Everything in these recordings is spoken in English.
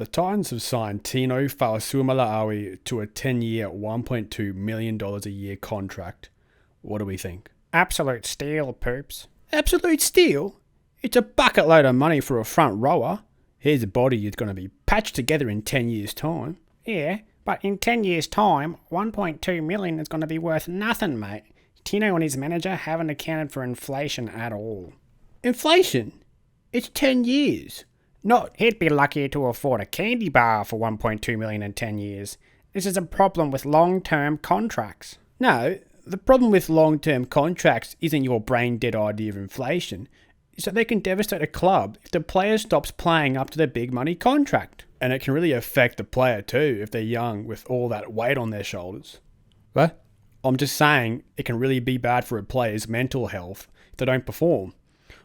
The Titans have signed Tino Fa'asuamaleaui to a 10-year, $1.2 million a year contract. What do we think? Absolute steal, Poops. Absolute steal? It's a bucket load of money for a front rower. His body is going to be patched together in 10 years' time. Yeah, but in 10 years' time, $1.2 million is going to be worth nothing, mate. Tino and his manager haven't accounted for inflation at all. Inflation? It's 10 years. He'd be lucky to afford a candy bar for $1.2 million in 10 years. This is a problem with long-term contracts. No, the problem with long-term contracts isn't your brain-dead idea of inflation. It's that they can devastate a club if the player stops playing up to their big money contract. And it can really affect the player too if they're young with all that weight on their shoulders. What? I'm just saying it can really be bad for a player's mental health if they don't perform.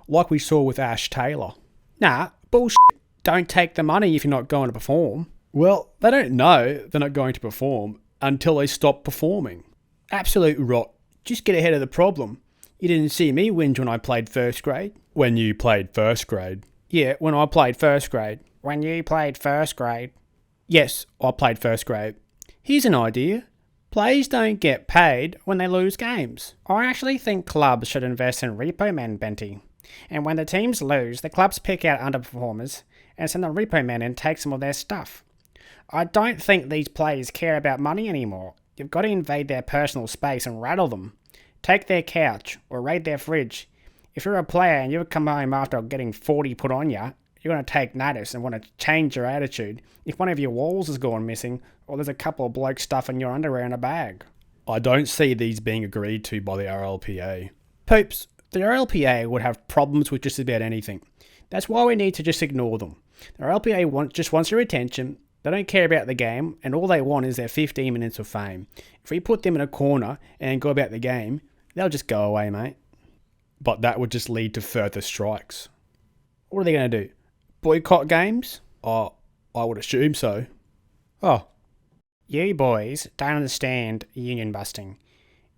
Like we saw with Ash Taylor. Nah, bullshit. Don't take the money if you're not going to perform. Well, they don't know they're not going to perform until they stop performing. Absolute rot. Just get ahead of the problem. You didn't see me whinge when I played first grade? When you played first grade? Yeah, when I played first grade. When you played first grade? Yes, I played first grade. Here's an idea. Players don't get paid when they lose games. I actually think clubs should invest in repo men, Benty. And when the teams lose, the clubs pick out underperformers and send the repo men and take some of their stuff. I don't think these players care about money anymore. You've got to invade their personal space and rattle them. Take their couch or raid their fridge. If you're a player and you've come home after getting 40 put on you, you're going to take notice and want to change your attitude if one of your walls has gone missing or there's a couple of blokes stuffing your underwear in a bag. I don't see these being agreed to by the RLPA. Poops, the RLPA would have problems with just about anything. That's why we need to just ignore them. The RLPA just wants your attention. They don't care about the game, and all they want is their 15 minutes of fame. If we put them in a corner and go about the game, they'll just go away, mate. But that would just lead to further strikes. What are they going to do? Boycott games? Oh, I would assume so. Oh. You boys don't understand union busting.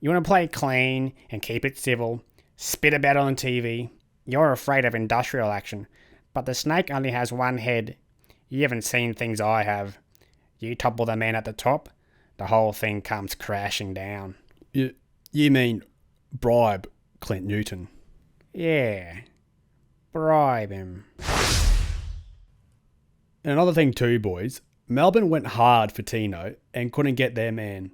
You want to play clean and keep it civil, spit about on TV. You're afraid of industrial action, but the snake only has one head. You haven't seen things I have. You topple the man at the top, the whole thing comes crashing down. You mean bribe Clint Newton? Yeah. Bribe him. And another thing too, boys. Melbourne went hard for Tino and couldn't get their man.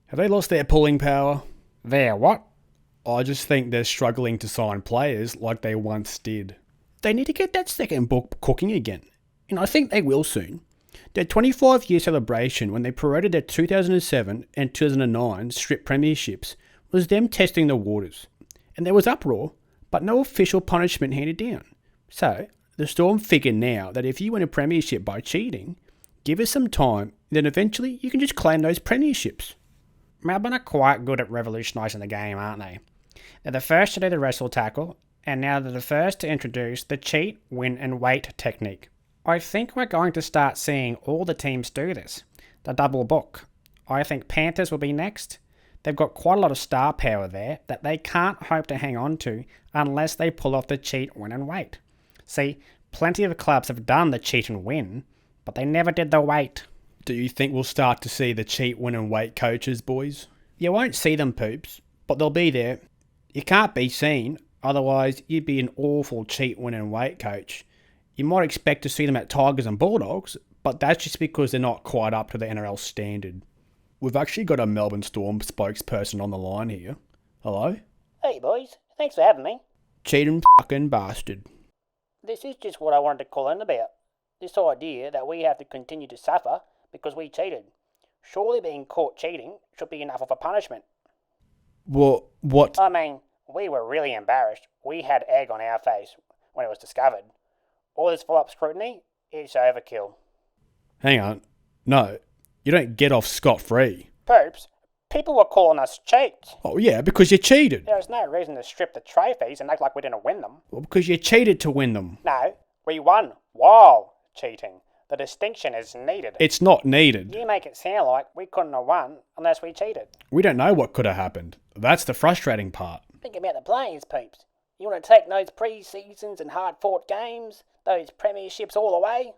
Have they lost their pulling power? Their what? I just think they're struggling to sign players like they once did. They need to get that second book cooking again. And I think they will soon. Their 25-year celebration when they paraded their 2007 and 2009 strip premierships was them testing the waters. And there was uproar, but no official punishment handed down. So, the Storm figure now that if you win a premiership by cheating, give us some time, then eventually you can just claim those premierships. Melbourne are quite good at revolutionising the game, aren't they? They're the first to do the wrestle tackle, and now they're the first to introduce the cheat, win and wait technique. I think we're going to start seeing all the teams do this. The double book. I think Panthers will be next. They've got quite a lot of star power there that they can't hope to hang on to unless they pull off the cheat, win and wait. See, plenty of clubs have done the cheat and win, but they never did the wait. Do you think we'll start to see the cheat, win and wait coaches, boys? You won't see them, Poops, but they'll be there. You can't be seen, otherwise you'd be an awful cheat, win and wait coach. You might expect to see them at Tigers and Bulldogs, but that's just because they're not quite up to the NRL standard. We've actually got a Melbourne Storm spokesperson on the line here. Hello? Hey boys, thanks for having me. Cheating fucking bastard. This is just what I wanted to call in about. This idea that we have to continue to suffer because we cheated. Surely being caught cheating should be enough of a punishment. What? I mean, we were really embarrassed. We had egg on our face when it was discovered. All this follow-up scrutiny is overkill. Hang on. No, you don't get off scot-free. Poops, people were calling us cheats. Oh yeah, because you cheated. There was no reason to strip the trophies and act like we didn't win them. Well, because you cheated to win them. No, we won while cheating. The distinction is needed. It's not needed. You make it sound like we couldn't have won unless we cheated. We don't know what could have happened. That's the frustrating part. Think about the players, Peeps. You want to take those pre-seasons and hard-fought games, those premierships all away?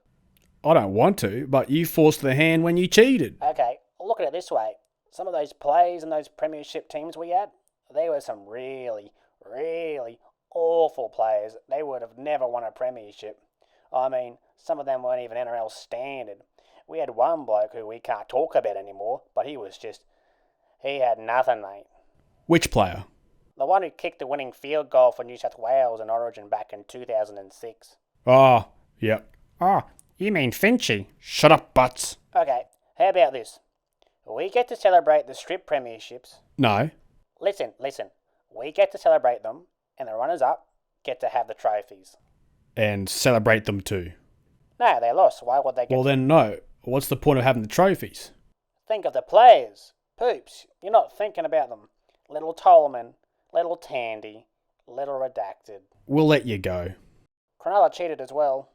I don't want to, but you forced the hand when you cheated. Okay, look at it this way. Some of those players and those premiership teams we had, they were some really, really awful players. They would have never won a premiership. I mean, some of them weren't even NRL standard. We had one bloke who we can't talk about anymore, but he had nothing, mate. Which player? The one who kicked the winning field goal for New South Wales in Origin back in 2006. Oh, yep. Oh, you mean Finchy? Shut up, Butts. Okay, how about this? We get to celebrate the strip premierships. No. Listen. We get to celebrate them, and the runners-up get to have the trophies. And celebrate them too. No, they lost. Why would they get Well, then no. What's the point of having the trophies? Think of the players. Poops, you're not thinking about them. Little Tolman, little Tandy, little Redacted. We'll let you go. Cronulla cheated as well.